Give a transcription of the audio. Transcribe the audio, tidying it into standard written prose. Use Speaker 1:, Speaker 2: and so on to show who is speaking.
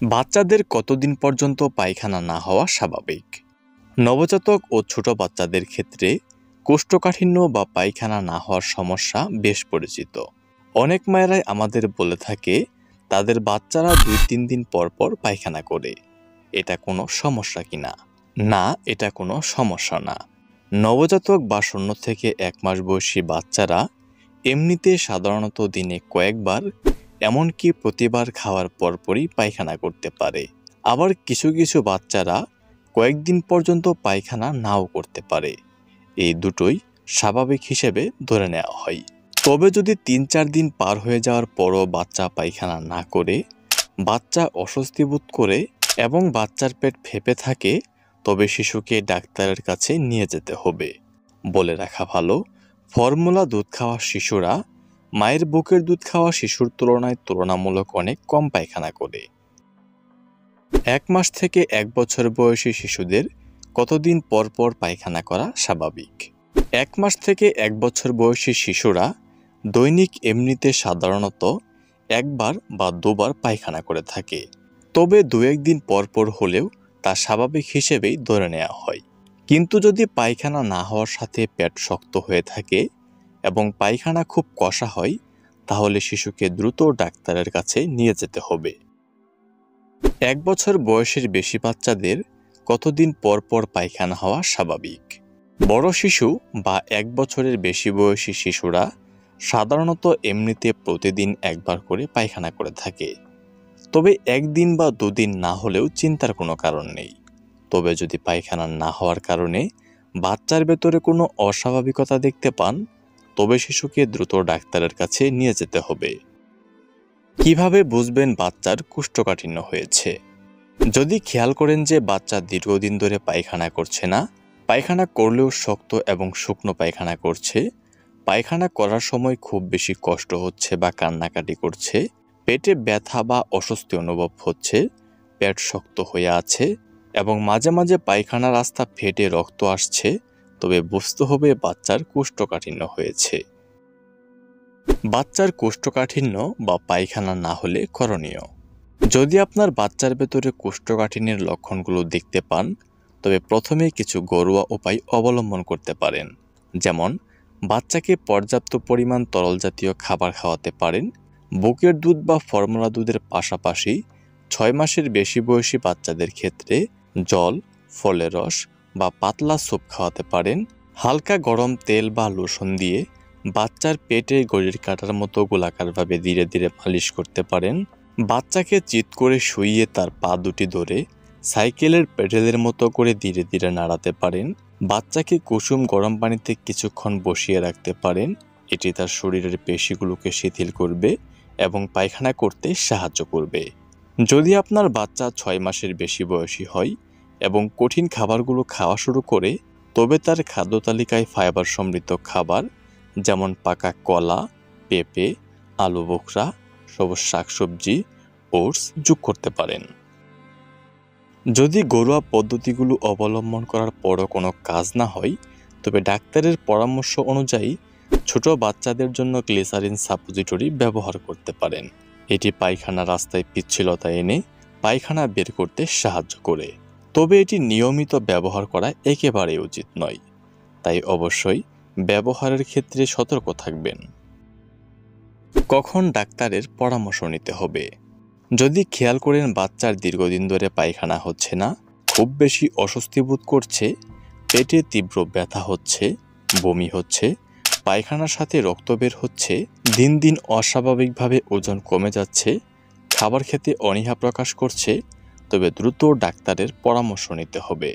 Speaker 1: বাচ্চাদের কতদিন পর্যন্ত পায়খানা না হওয়া স্বাভাবিক? নবজাতক ও ছোট বাচ্চাদের ক্ষেত্রে কোষ্ঠকাঠিন্য বা পায়খানা না হওয়ার সমস্যা বেশ পরিচিত। অনেক মায়েরাই আমাদের বলে থাকে তাদের বাচ্চারা 2-3 দিন পর পর পায়খানা করে। এটা কোনো সমস্যা কিনা? না, এটা কোনো সমস্যা না। নবজাতক বা 0 থেকে 1 মাস বয়সী বাচ্চারা এমনিতে সাধারণত দিনে কয়েকবার, এমনকি প্রতিবার খাওয়ার পরপরই পায়খানা করতে পারে। আবার কিছু কিছু বাচ্চারা কয়েকদিন পর্যন্ত পায়খানা নাও করতে পারে। এই দুটোই স্বাভাবিক হিসেবে ধরে নেওয়া হয়। তবে যদি 3-4 দিন পার হয়ে যাওয়ার পরও বাচ্চা পায়খানা না করে, বাচ্চা অস্বস্তি বোধ করে এবং বাচ্চার পেট ফেঁপে থাকে, তবে শিশুকে ডাক্তারের কাছে নিয়ে যেতে হবে। বলে রাখা ভালো, ফর্মুলা দুধ খাওয়া শিশুরা মায়ের বুকের দুধ খাওয়া শিশুর তুলনায় তুলনামূলক অনেক কম পায়খানা করে। 1 মাস থেকে 1 বছর বয়সী শিশুদের কতদিন পর পর পায়খানা করা স্বাভাবিক? 1 মাস থেকে 1 বছর বয়সী শিশুরা দৈনিক এমনিতে সাধারণত 1 বার বা 2 বার পায়খানা করে থাকে। তবে 2-1 দিন পর পর হলেও তা স্বাভাবিক হিসেবেই ধরে নেওয়া হয়। কিন্তু যদি পায়খানা না হওয়ার সাথে পেট শক্ত হয়ে থাকে এবং পায়খানা খুব কষা হয়, তাহলে শিশুকে দ্রুত ডাক্তারের কাছে নিয়ে যেতে হবে। 1 বছর বয়সের বেশি বাচ্চাদের কতদিন পর পর পায়খানা হওয়া স্বাভাবিক? বড় শিশু বা 1 বছরের বেশি বয়সী শিশুরা সাধারণত এমনিতে প্রতিদিন 1 বার করে পায়খানা করে থাকে। তবে 1 দিন বা 2 দিন না হলেও চিন্তার কোনো কারণ নেই। তবে যদি পায়খানা না হওয়ার কারণে বাচ্চার ভেতরে কোনো অস্বাভাবিকতা দেখতে পান, তবে শিশুকে দ্রুত ডাক্তারের কাছে নিয়ে যেতে হবে। কিভাবে বুঝবেন বাচ্চার কোষ্ঠকাঠিন্য হয়েছে? যদি খেয়াল করেন যে বাচ্চা দীর্ঘদিন ধরে পায়খানা করছে না, পায়খানা করলেও শক্ত এবং শুকনো পায়খানা করছে, পায়খানা করার সময় খুব বেশি কষ্ট হচ্ছে বা কান্নাকাটি করছে, পেটে ব্যথা বা অস্বস্তি অনুভব হচ্ছে, পেট শক্ত হয়ে আছে এবং মাঝে মাঝে পায়খানা রাস্তা ফেটে রক্ত আসছে, তবে বুঝতে হবে বাচ্চার কোষ্ঠকাঠিন্য হয়েছে। বাচ্চার কোষ্ঠকাঠিন্য বা পায়খানা না হলে করণীয়: যদি আপনার বাচ্চার ভেতরে কোষ্ঠকাঠিন্যের লক্ষণগুলো দেখতে পান, তবে প্রথমে কিছু ঘরোয়া উপায় অবলম্বন করতে পারেন। যেমন, বাচ্চাকে পর্যাপ্ত পরিমাণ তরল জাতীয় খাবার খাওয়াতে পারেন। বুকের দুধ বা ফর্মুলা দুধের পাশাপাশি 6 মাসের বেশি বয়সী বাচ্চাদের ক্ষেত্রে জল, ফলের রস বা পাতলা স্যুপ খাওয়াতে পারেন। হালকা গরম তেল বা লোশন দিয়ে বাচ্চার পেটে ঘড়ির কাঁটার মতো গোলাকারভাবে ধীরে ধীরে মালিশ করতে পারেন। বাচ্চাকে চিৎ করে শুইয়ে তার পা দুটি ধরে সাইকেলের পেডেলের মতো করে ধীরে ধীরে নাড়াতে পারেন। বাচ্চাকে কুসুম গরম পানিতে কিছুক্ষণ বসিয়ে রাখতে পারেন। এটি তার শরীরের পেশিগুলোকে শিথিল করবে এবং পায়খানা করতে সাহায্য করবে। যদি আপনার বাচ্চা 6 মাসের বেশি বয়সী হয় এবং কঠিন খাবারগুলো খাওয়া শুরু করে, তবে তার খাদ্য তালিকায় ফাইবার সমৃদ্ধ খাবার যেমন পাকা কলা, পেঁপে, আলু বোখরা, সবুজ শাকসবজি, ওটস যোগ করতে পারেন। যদি ঘরোয়া পদ্ধতিগুলো অবলম্বন করার পরও কোনো কাজ না হয়, তবে ডাক্তারের পরামর্শ অনুযায়ী ছোট বাচ্চাদের জন্য গ্লিসারিন সাপোজিটরি ব্যবহার করতে পারেন। এটি পায়খানা রাস্তায় পিচ্ছিলতা এনে পায়খানা বের করতে সাহায্য করে। তবে এটি নিয়মিত ব্যবহার করা একেবারেই উচিত নয়, তাই অবশ্যই ব্যবহারের ক্ষেত্রে সতর্ক থাকবেন। কখন ডাক্তারের পরামর্শ নিতে হবে? যদি খেয়াল করেন বাচ্চার দীর্ঘদিন ধরে পায়খানা হচ্ছে না, খুব বেশি অস্বস্তি বোধ করছে, পেটে তীব্র ব্যথা হচ্ছে, বমি হচ্ছে, পায়খানার সাথে রক্ত বের হচ্ছে, দিন দিন অস্বাভাবিকভাবে ওজন কমে যাচ্ছে, খাবার খেতে অনীহা প্রকাশ করছে, তবে দ্রুত ডাক্তারের পরামর্শ নিতে হবে।